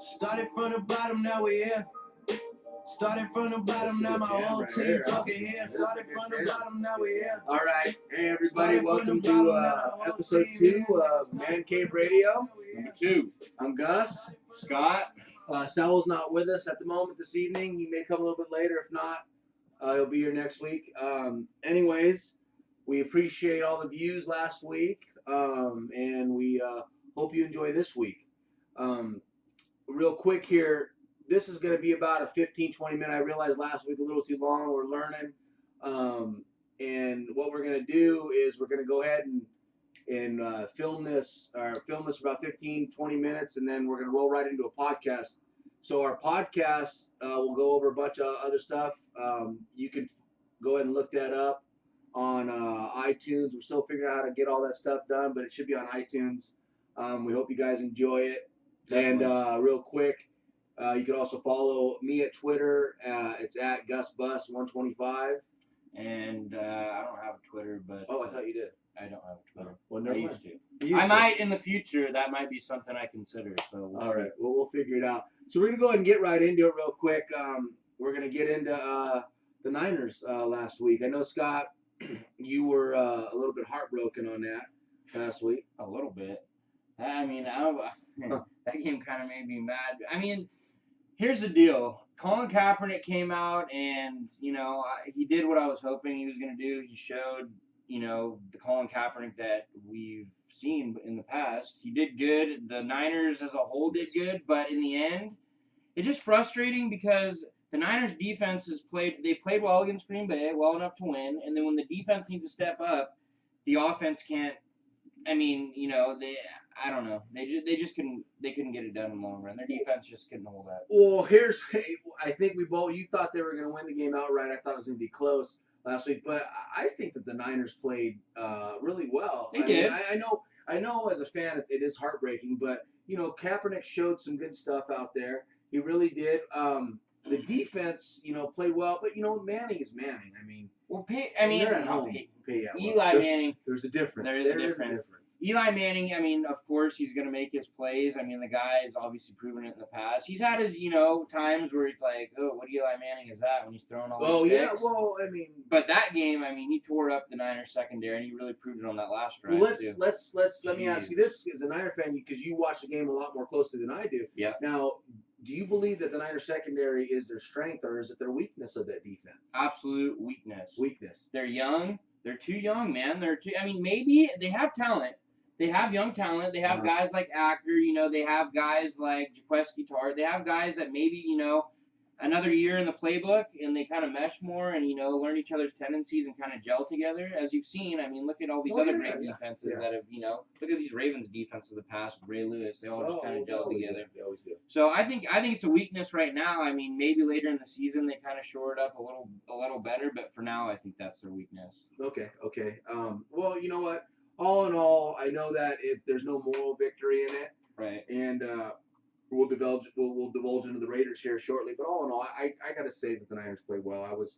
Started from the bottom, now we're here. Started from the bottom, now my whole team fucking here. Started from the bottom, now we're here. All right, hey everybody, welcome to episode 2 of ManCave Radio. Number 2. I'm Gus. Scott. Saul's not with us at the moment this evening. He may come a little bit later. If not, he'll be here next week. Anyways, we appreciate all the views last week, and we hope you enjoy this week. Real quick here, this is going to be about a 15-20 minute. I realized last week a little too long. We're learning. And what we're going to do is we're going to go ahead and film this for about 15-20 minutes, and then we're going to roll right into a podcast. So our podcast will go over a bunch of other stuff. You can go ahead and look that up on iTunes. We're still figuring out how to get all that stuff done, but it should be on iTunes. We hope you guys enjoy it. Definitely. And real quick, you can also follow me at Twitter. It's at GusBus125. And I don't have a Twitter, but... Oh, I thought you did. I don't have a Twitter. Well, I never used mind. to. I might in the future. That might be something I consider. So we'll All see. right. Well, we'll figure it out. So we're going to go ahead and get right into it real quick. We're going to get into the Niners last week. I know, Scott, you were a little bit heartbroken on that last week. A little bit. I mean, that game kind of made me mad. I mean, here's the deal. Colin Kaepernick came out and, he did what I was hoping he was going to do. He showed, the Colin Kaepernick that we've seen in the past. He did good. The Niners as a whole did good, but in the end, it's just frustrating because the Niners defense they played well against Green Bay, well enough to win, and then when the defense needs to step up, the offense can't. I mean, I don't know. They couldn't get it done in the long run. Their defense just couldn't hold up. Well, I think you thought they were going to win the game outright. I thought it was going to be close last week, but I think that the Niners played really well. They did. I know as a fan it is heartbreaking, but Kaepernick showed some good stuff out there. He really did. The defense, played well, but Manning is Manning. I mean, they're at home. Eli Manning. There's a difference. There is a difference. Eli Manning, I mean, of course, he's going to make his plays. I mean, the guy has obviously proven it in the past. He's had his, times where it's like, oh, what Eli Manning is that when he's throwing all these picks? I mean. But that game, I mean, he tore up the Niners secondary, and he really proved it on that last drive. Well, let me ask you this as a Niner fan, because you watch the game a lot more closely than I do. Yeah. Now, do you believe that the Niners secondary is their strength, or is it their weakness of that defense? Absolute weakness. Weakness. They're young. They're too young, man. I mean, maybe they have talent. They have young talent. They have guys like Acker. They have guys like Jaquez Tart. They have guys that maybe, another year in the playbook and they kind of mesh more and, learn each other's tendencies and kind of gel together. As you've seen, I mean, look at all these other great defenses that have, look at these Ravens defenses of the past with Ray Lewis. They all just kind of gel together. They always do. So I think it's a weakness right now. I mean, maybe later in the season they kind of shore it up a little better, but for now I think that's their weakness. Okay. Well, you know what? All in all, I know that there's no moral victory in it. Right. And we'll divulge into the Raiders here shortly. But all in all, I got to say that the Niners played well. I was,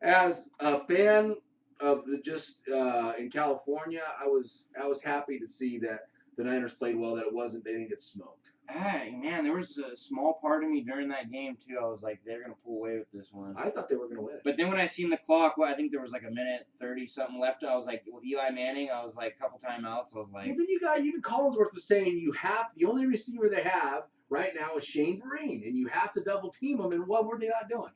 as a fan of in California, I was happy to see that the Niners played well. That they didn't get smoked. Man, there was a small part of me during that game too. I was like, they're gonna pull away with this one. I thought they were gonna win. But then when I seen the clock, I think there was like a minute 30 something left. I was like, with Eli Manning, I was like, a couple timeouts. I was like, well, then even Collinsworth was saying the only receiver they have right now is Shane Vereen, and you have to double team him. And what were they not doing?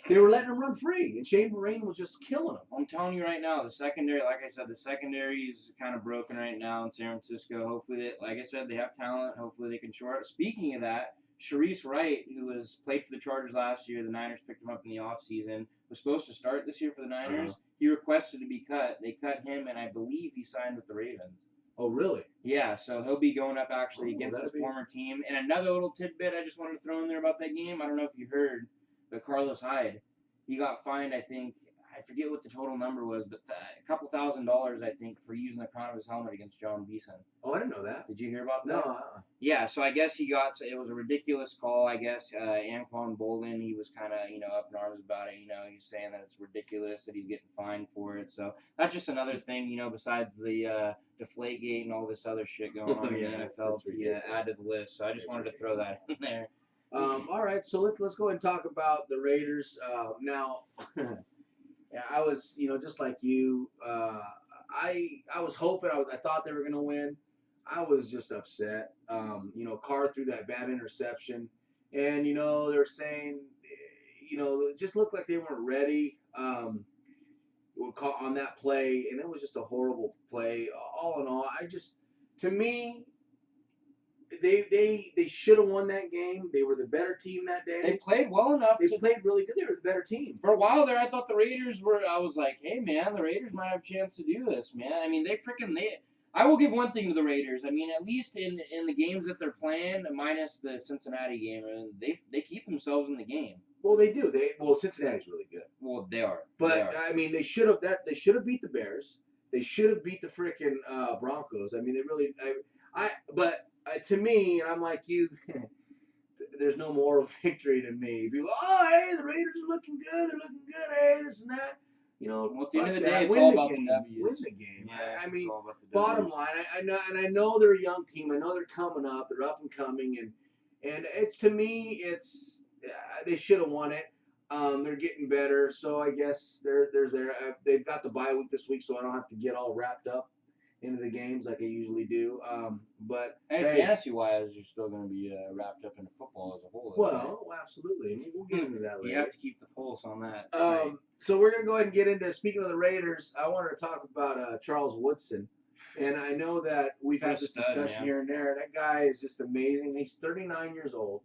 They were letting him run free, and Shane Vereen was just killing him. I'm telling you right now, the secondary, like I said, the secondary is kind of broken right now in San Francisco. Hopefully, like I said, they have talent. Hopefully, they can shore it. Speaking of that, Sharice Wright, who played for the Chargers last year, the Niners picked him up in the offseason, was supposed to start this year for the Niners. He requested to be cut. They cut him, and I believe he signed with the Ravens. Oh, really? Yeah, so he'll be going up actually against his former team. And another little tidbit I just wanted to throw in there about that game. I don't know if you heard, but Carlos Hyde, he got fined, I think, I forget what the total number was, but a couple $1,000, I think, for using the crown of his helmet against John Beeson. Oh, I didn't know that. Did you hear about that? No. Yeah, so I guess it was a ridiculous call. I guess Anquan Bolden, he was kind of, up in arms about it. He's saying that it's ridiculous that he's getting fined for it. So that's just another thing, besides the Deflategate and all this other shit going on in the NFL to add to the list. So I just wanted to throw that in there. All right, so let's go ahead and talk about the Raiders. Now, yeah, I was, just like you. I was hoping. I thought they were gonna win. I was just upset. Carr threw that bad interception, and they're saying, it just looked like they weren't ready. On that play, and it was just a horrible play. All in all, to me, they should have won that game. They were the better team that day. They played well enough. They played really good. They were the better team. For a while there, I thought the Raiders were. I was like, hey man, the Raiders might have a chance to do this, man. I mean, they. I will give one thing to the Raiders. I mean, at least in the games that they're playing, minus the Cincinnati game, and they keep themselves in the game. Well, they do. Cincinnati's really good. Well, they are. But I mean, they should have beat the Bears. They should have beat the freaking Broncos. I mean, they really. But to me, and I'm like you. There's no moral victory to me. People, hey, the Raiders are looking good. They're looking good. Hey, this and that. Well, at the end of the day, it's all about the W's. Win the game. Yeah, I mean, bottom line, I know they're a young team. I know they're coming up. They're up and coming, and to me, they should have won it. They're getting better, so I guess they've got the bye week this week, so I don't have to get all wrapped up into the games like I usually do. But fantasy wise, you're still going to be wrapped up into football as a whole. Well, absolutely. I mean, we'll get into that later. You have to keep the pulse on that. So we're going to go ahead and get into, speaking of the Raiders, I wanted to talk about Charles Woodson. And I know that we've had this discussion here and there. That guy is just amazing. He's 39 years old.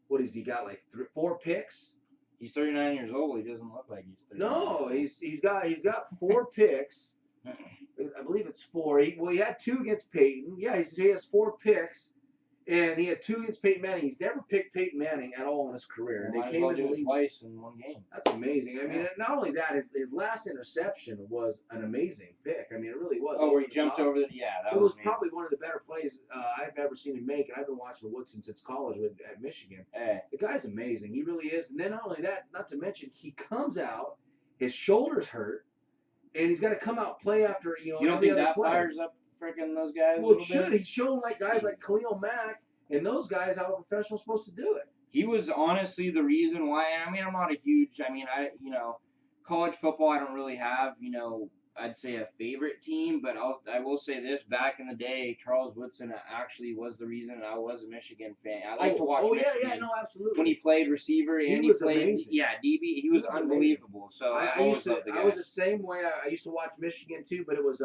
What has he got, like 4 picks? He's 39 years old. He doesn't look like he's 39. No, he's got 4 picks. I believe it's 4. He had 2 against Peyton. Yeah, he has 4 picks, and he had 2 against Peyton Manning. He's never picked Peyton Manning at all in his career. And they came in the league twice in one game. That's amazing. I mean, not only that, his last interception was an amazing pick. I mean, it really was. Oh, where he jumped over the that was probably one of the better plays I've ever seen him make, and I've been watching Woodson since college at Michigan. Hey. The guy's amazing. He really is. And then not only that, not to mention, he comes out, his shoulder's hurt. And he's got to come out play after, You don't think that fires up freaking those guys? Well, it should. He's shown like guys like Khalil Mack and those guys how a professional's supposed to do it. He was honestly the reason why. I mean, I'm not a huge. I mean, college football. I don't really have. I'd say a favorite team, but I will say this: back in the day, Charles Woodson actually was the reason I was a Michigan fan. I like to watch. Michigan yeah, no, absolutely. When he played receiver and he played, amazing. Yeah, DB, he was unbelievable. Amazing. So I was the same way. I used to watch Michigan too, but it was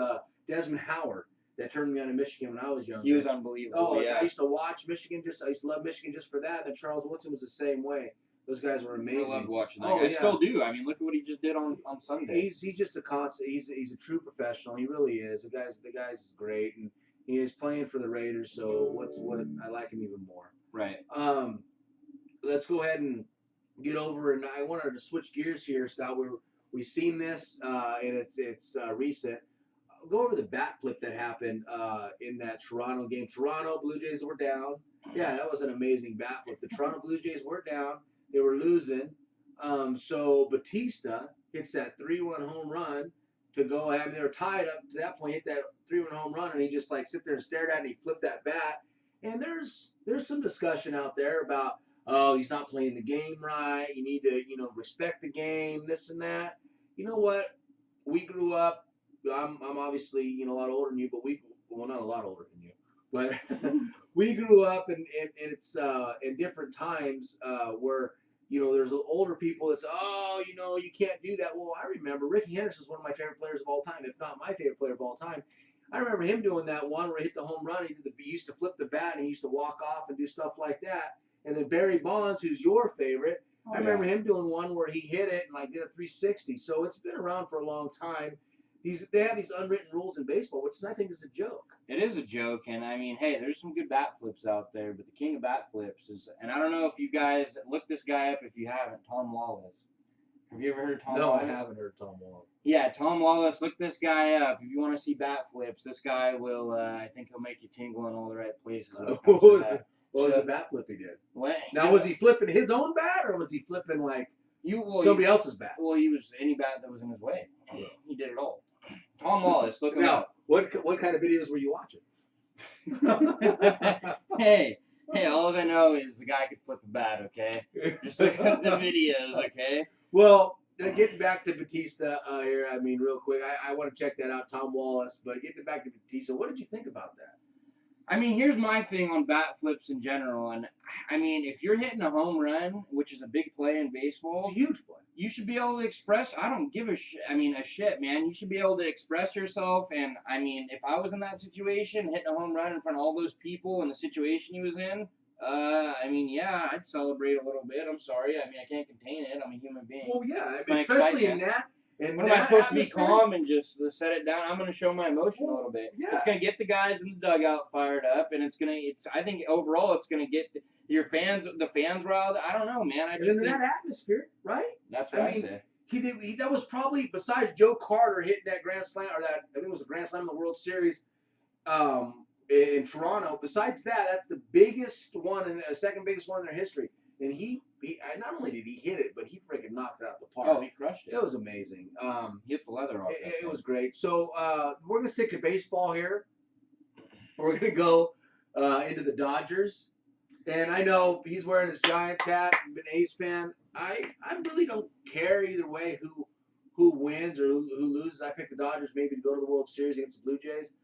Desmond Howard that turned me on to Michigan when I was younger. He was unbelievable. Oh, yeah. I used to watch Michigan. I used to love Michigan just for that. And Charles Woodson was the same way. Those guys were amazing. I loved watching that. I still do. I mean, look at what he just did on Sunday. He's just a constant. He's a true professional. He really is. The guy's great, and he is playing for the Raiders. So what I like him even more. Right. Let's go ahead and get over. And I wanted to switch gears here, Scott. We've seen this, and it's recent. Go over the bat flip that happened in that Toronto game. Toronto Blue Jays were down. Yeah, that was an amazing bat flip. The Toronto Blue Jays were down. They were losing. So Batista hits that 3-1 home run to go. I mean, they were tied up to that point, hit that 3-1 home run, and he just like sit there and stared at it, and he flipped that bat. And there's some discussion out there about, oh, he's not playing the game right. You need to, respect the game, this and that. You know what? We grew up. I'm obviously, a lot older than you, but not a lot older than you, but we grew up and it's in different times where, there's older people that say, oh, you can't do that. Well, I remember Ricky Henderson is one of my favorite players of all time, if not my favorite player of all time. I remember him doing that one where he hit the home run. He used to flip the bat and he used to walk off and do stuff like that. And then Barry Bonds, who's your favorite, I remember him doing one where he hit it and like did a 360. So it's been around for a long time. They have these unwritten rules in baseball, which I think is a joke. It is a joke, and I mean, hey, there's some good bat flips out there, but the king of bat flips is, and I don't know if you guys look this guy up if you haven't, Tom Wallace. Have you ever heard Tom Wallace? No, I haven't heard Tom Wallace. Yeah, Tom Wallace, look this guy up. If you want to see bat flips, this guy will, I think he'll make you tingle in all the right places. What was the bat flip he did? Now, was he flipping his own bat, or was he flipping, like, somebody else's bat? Well, he was any bat that was in his way. He did it all. Tom Wallace, look him up. What kind of videos were you watching? Hey, Hey, all I know is the guy could flip a bat, okay? Just look at the videos, okay? Well, getting back to Batista here, I mean, real quick, I want to check that out, Tom Wallace. But getting back to Batista, what did you think about that? I mean, here's my thing on bat flips in general, and I mean, if you're hitting a home run, which is a big play in baseball, It's a huge play. you should be able to express. I don't give a shit, man. You should be able to express yourself, and I mean, if I was in that situation, hitting a home run in front of all those people in the situation he was in, I mean, yeah, I'd celebrate a little bit. I'm sorry, I mean, I can't contain it. I'm a human being. Well, yeah, My especially in excitement. that. And When am I supposed to be calm and just set it down? I'm going to show my emotion a little bit. Yeah. It's going to get the guys in the dugout fired up, and I think overall it's going to get the fans riled. I don't know, man. I just in that atmosphere, right? That's what I say. That was probably, besides Joe Carter hitting that grand slam, or that, I think it was a grand slam in the World Series in Toronto. Besides that, that's the biggest one, and the second biggest one in their history. And he not only did he hit it, but he freaking knocked it out the park. Oh, he crushed it. It was amazing. He hit the leather off. It was great. So we're going to stick to baseball here. We're going to go into the Dodgers. And I know he's wearing his Giants hat. I've been an A's fan. I really don't care either way who wins or who loses. I picked the Dodgers maybe to go to the World Series against the Blue Jays.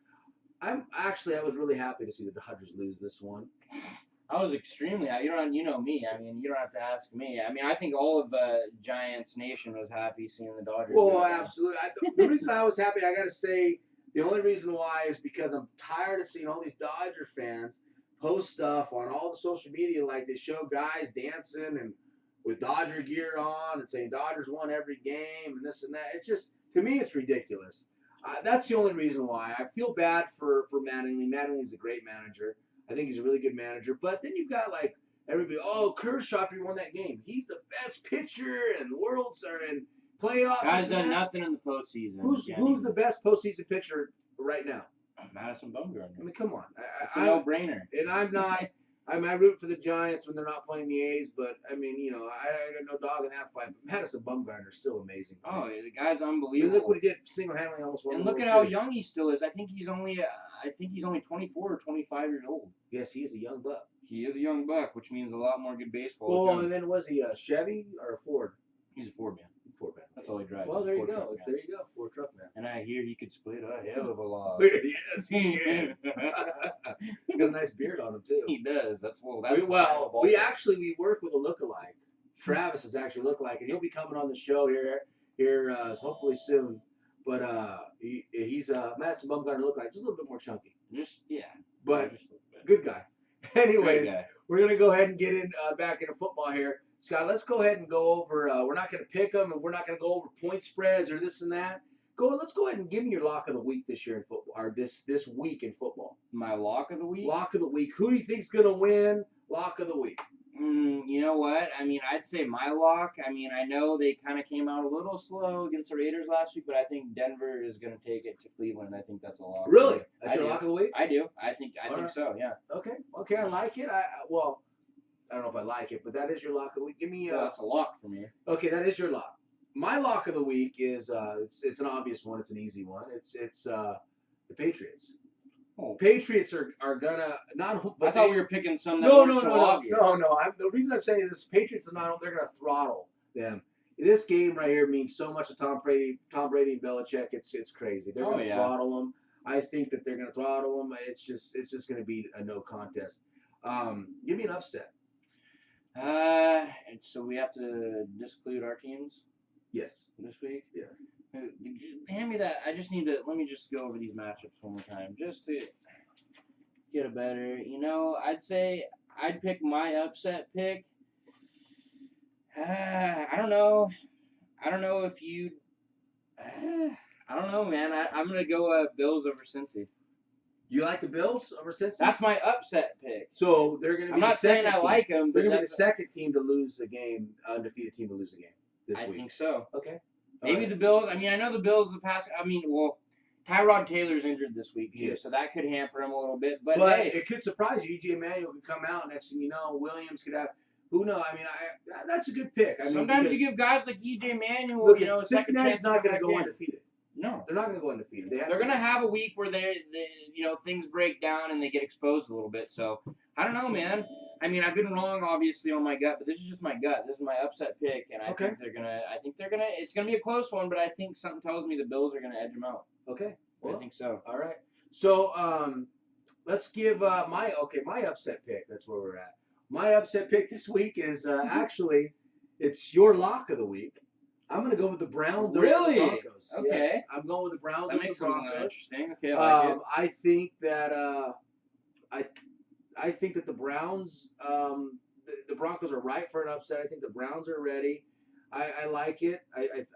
I was really happy to see the Dodgers lose this one. I was extremely happy. You know me. I mean, you don't have to ask me. I mean, I think all of Giants Nation was happy seeing the Dodgers. Well, absolutely. The reason I was happy, I got to say, the only reason why is because I'm tired of seeing all these Dodger fans post stuff on all the social media, like they show guys dancing and with Dodger gear on and saying Dodgers won every game and this and that. It's just, to me, it's ridiculous. That's the only reason why. I feel bad for Mattingly. Mattingly's a great manager. I think he's a really good manager. But then you've got like everybody, Kershaw, after he won that game, he's the best pitcher and worlds are in playoffs. Guy's done nothing in the postseason. Who's the best postseason pitcher right now? Madison Bumgarner. I mean, come on. It's a no-brainer. And I'm not. I root for the Giants when they're not playing the A's, but I mean, I got no dog in that fight. But Madison Bumgarner is still amazing. Oh, the guy's unbelievable. I mean, look what he did single-handedly, almost won. And look at how young he still is. I think he's only 24 or 25 years old. Yes, he is a young buck. He is a young buck, which means a lot more good baseball. Well, and then was he a Chevy or a Ford? He's a Ford man. Ford man. That's all he drives. Well, there you go. There you go. Ford truck man. And I hear he could split a hell of a lot. Yes, he can. He's got a nice beard on him too. He does. We work with a lookalike. Travis is actually a lookalike, and he'll be coming on the show here hopefully soon. But he's Madison Bumgarner lookalike, just a little bit more chunky. But good guy. Anyways, we're gonna go ahead and get in back into football here. Scott, let's go ahead and go over. We're not going to pick them, and we're not going to go over point spreads or this and that. Let's go ahead and give me your lock of the week this year in football, or this week in football. My lock of the week? Lock of the week. Who do you think's going to win? Lock of the week. You know what? I mean, I'd say my lock. I mean, I know they kind of came out a little slow against the Raiders last week, but I think Denver is going to take it to Cleveland. I think that's a lock. Really? That's your lock of the week? I do. I think so. Yeah. Okay. I like it. I don't know if I like it, but that is your lock of the week. Give me. That's a lock for me. Okay, that is your lock. My lock of the week is it's an obvious one. It's an easy one. It's the Patriots. Oh. Patriots are gonna not. I thought we were picking some that no. obvious. No. The reason I'm saying is this: Patriots are not. They're gonna throttle them. This game right here means so much to Tom Brady and Belichick. It's crazy. They're gonna throttle them. I think that they're gonna throttle them. It's just gonna be a no contest. Give me an upset. So we have to disclude our teams? Yes. This week? Yes. Hand me that. Let me just go over these matchups one more time, just to get a better, I'd say I'd pick my upset pick. I don't know if you, I don't know, man. I'm going to go Bills over Cincy. You like the Bills over Cincinnati? That's my upset pick. So they're going to be. I'm not saying I like them, but they're going to be the second team to lose a game, undefeated team to lose a game this week. I think so. Okay. Maybe the Bills. I mean, I know the Bills. Tyrod Taylor's injured this week too, so that could hamper him a little bit. But hey, it could surprise you. E.J. Manuel could come out next thing you know. Williams could have. Who knows? I mean, that's a good pick. Sometimes you give guys like E.J. Manuel, a second chance. Cincinnati's not going to go undefeated. No, they're not going to go undefeated. They're going to have a week where things break down and they get exposed a little bit. So I don't know, man. I mean, I've been wrong obviously on my gut, but this is just my gut. This is my upset pick, and I Okay. think they're gonna. It's gonna be a close one, but I think something tells me the Bills are gonna edge them out. Okay. Well, I think so. all right. So let's give my upset pick. That's where we're at. My upset pick this week is actually it's your lock of the week. I'm going to go with the Browns over Really? the Broncos. Okay. Yes, I'm going with the Browns That over makes the it a little Broncos. interesting. Okay, I like it. I think that I think that the Browns the Broncos are right for an upset. I think the Browns are ready. I like it. I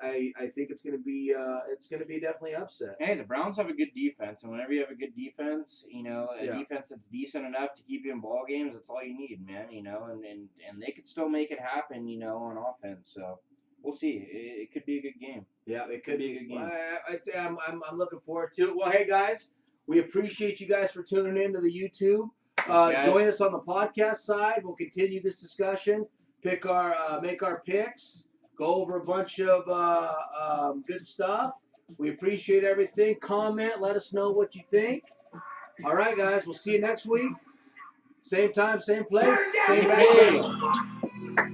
think it's gonna be definitely an upset. Hey, the Browns have a good defense, and whenever you have a good defense, you know, a Yeah. defense that's decent enough to keep you in ball games, that's all you need, man. You know, and they could still make it happen, you know, on offense. So we'll see. It could be a good game. Yeah, it could be a good game. I'm looking forward to it. Well, hey guys, we appreciate you guys for tuning in to the YouTube. Guys. Join us on the podcast side. We'll continue this discussion. Make our picks. Go over a bunch of good stuff. We appreciate everything. Comment. Let us know what you think. All right, guys. We'll see you next week. Same time, same place, same bad channel.